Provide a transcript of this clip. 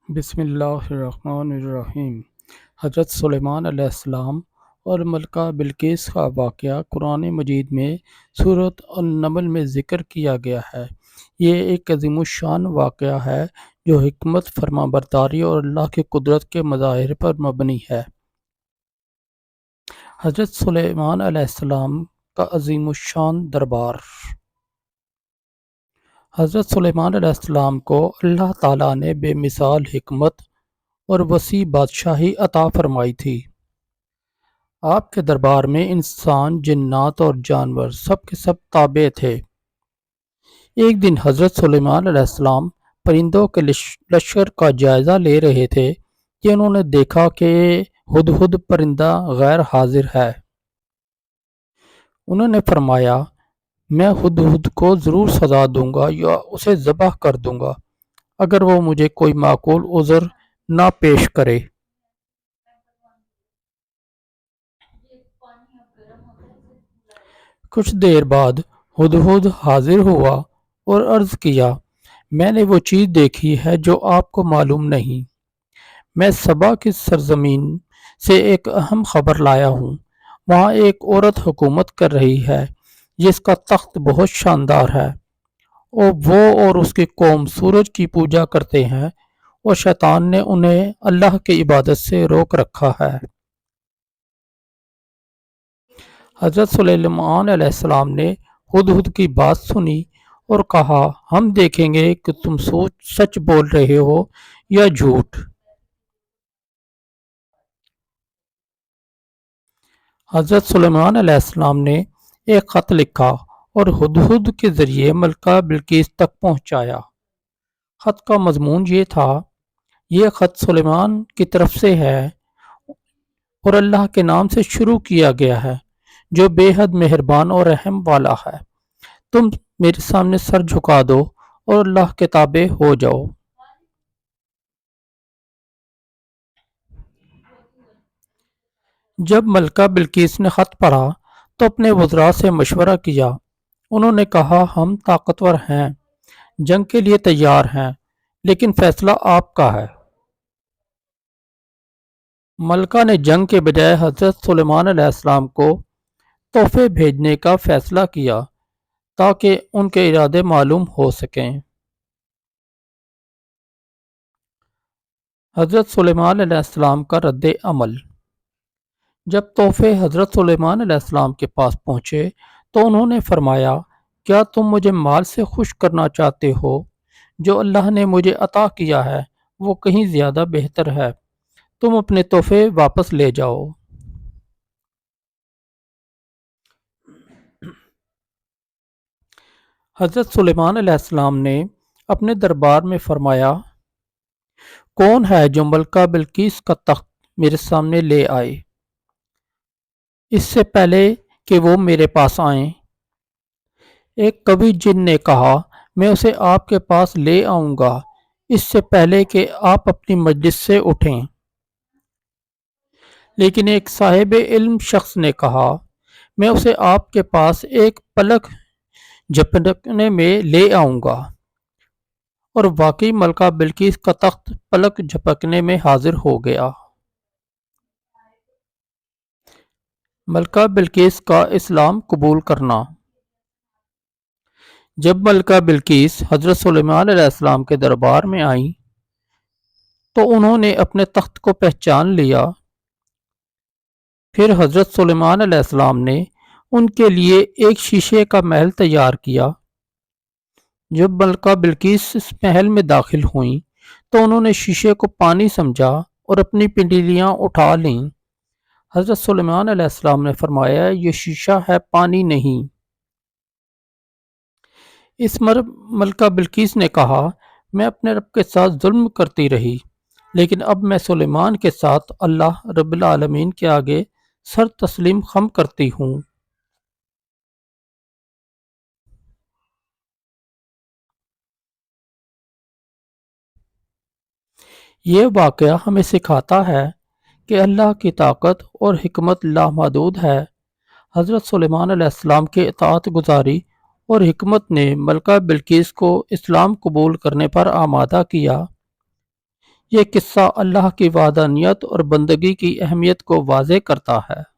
بسم اللہ الرحمن الرحیم۔ حضرت سلیمان علیہ السلام اور ملکہ بلقیس کا واقعہ قرآن مجید میں سورۃ النمل میں ذکر کیا گیا ہے۔ یہ ایک عظیم الشان واقعہ ہے جو حکمت، فرمانبرداری اور اللہ کی قدرت کے مظاہر پر مبنی ہے۔ حضرت سلیمان علیہ السلام کا عظیم الشان دربار۔ حضرت سلیمان علیہ السلام کو اللہ تعالیٰ نے بے مثال حکمت اور وسیع بادشاہی عطا فرمائی تھی۔ آپ کے دربار میں انسان، جنات اور جانور سب کے سب تابع تھے۔ ایک دن حضرت سلیمان علیہ السلام پرندوں کے لشکر کا جائزہ لے رہے تھے کہ انہوں نے دیکھا کہ ہدہد پرندہ غیر حاضر ہے۔ انہوں نے فرمایا، میں ہدہد کو ضرور سزا دوں گا یا اسے ذبح کر دوں گا اگر وہ مجھے کوئی معقول عذر نہ پیش کرے۔ کچھ دیر بعد ہدہد حاضر ہوا اور عرض کیا، میں نے وہ چیز دیکھی ہے جو آپ کو معلوم نہیں۔ میں سبا کی سرزمین سے ایک اہم خبر لایا ہوں۔ وہاں ایک عورت حکومت کر رہی ہے جس کا تخت بہت شاندار ہے، اور وہ اور اس کی قوم سورج کی پوجا کرتے ہیں اور شیطان نے انہیں اللہ کی عبادت سے روک رکھا ہے۔ حضرت سلیمان علیہ السلام نے ہدہد کی بات سنی اور کہا، ہم دیکھیں گے کہ تم سچ بول رہے ہو یا جھوٹ۔ حضرت سلیمان علیہ السلام نے ایک خط لکھا اور ہدہد کے ذریعے ملکہ بلقیس تک پہنچایا۔ خط کا مضمون یہ تھا، یہ خط سلیمان کی طرف سے ہے اور اللہ کے نام سے شروع کیا گیا ہے جو بے حد مہربان اور رحم والا ہے۔ تم میرے سامنے سر جھکا دو اور اللہ کے تابع ہو جاؤ۔ جب ملکہ بلقیس نے خط پڑھا تو اپنے وزراء سے مشورہ کیا۔ انہوں نے کہا، ہم طاقتور ہیں، جنگ کے لیے تیار ہیں، لیکن فیصلہ آپ کا ہے۔ ملکہ نے جنگ کے بجائے حضرت سلیمان علیہ السلام کو تحفے بھیجنے کا فیصلہ کیا تاکہ ان کے ارادے معلوم ہو سکیں۔ حضرت سلیمان علیہ السلام کا رد عمل۔ جب تحفے حضرت سلیمان علیہ السلام کے پاس پہنچے تو انہوں نے فرمایا، کیا تم مجھے مال سے خوش کرنا چاہتے ہو؟ جو اللہ نے مجھے عطا کیا ہے وہ کہیں زیادہ بہتر ہے۔ تم اپنے تحفے واپس لے جاؤ۔ حضرت سلیمان علیہ السلام نے اپنے دربار میں فرمایا، کون ہے جو ملکہ بلقیس کا تخت میرے سامنے لے آئے؟ اس سے پہلے کہ وہ میرے پاس آئیں۔ ایک کبھی جن نے کہا، میں اسے آپ کے پاس لے آؤں گا اس سے پہلے کہ آپ اپنی مجلس سے اٹھیں۔ لیکن ایک صاحب علم شخص نے کہا، میں اسے آپ کے پاس ایک پلک جھپکنے میں لے آؤں گا۔ اور واقعی ملکہ بلقیس کا تخت پلک جھپکنے میں حاضر ہو گیا۔ ملکہ بلقیس کا اسلام قبول کرنا۔ جب ملکہ بلقیس حضرت سلیمان علیہ السلام کے دربار میں آئیں تو انہوں نے اپنے تخت کو پہچان لیا۔ پھر حضرت سلیمان علیہ السلام نے ان کے لیے ایک شیشے کا محل تیار کیا۔ جب ملکہ بلقیس اس محل میں داخل ہوئیں تو انہوں نے شیشے کو پانی سمجھا اور اپنی پنڈلیاں اٹھا لیں۔ حضرت سلیمان علیہ السلام نے فرمایا، یہ شیشہ ہے، پانی نہیں۔ اس ملکہ بلقیس نے کہا، میں اپنے رب کے ساتھ ظلم کرتی رہی، لیکن اب میں سلیمان کے ساتھ اللہ رب العالمین کے آگے سر تسلیم خم کرتی ہوں۔ یہ واقعہ ہمیں سکھاتا ہے کہ اللہ کی طاقت اور حکمت لامحدود ہے۔ حضرت سلیمان علیہ السلام کی اطاعت گزاری اور حکمت نے ملکہ بلقیس کو اسلام قبول کرنے پر آمادہ کیا۔ یہ قصہ اللہ کی وحدانیت اور بندگی کی اہمیت کو واضح کرتا ہے۔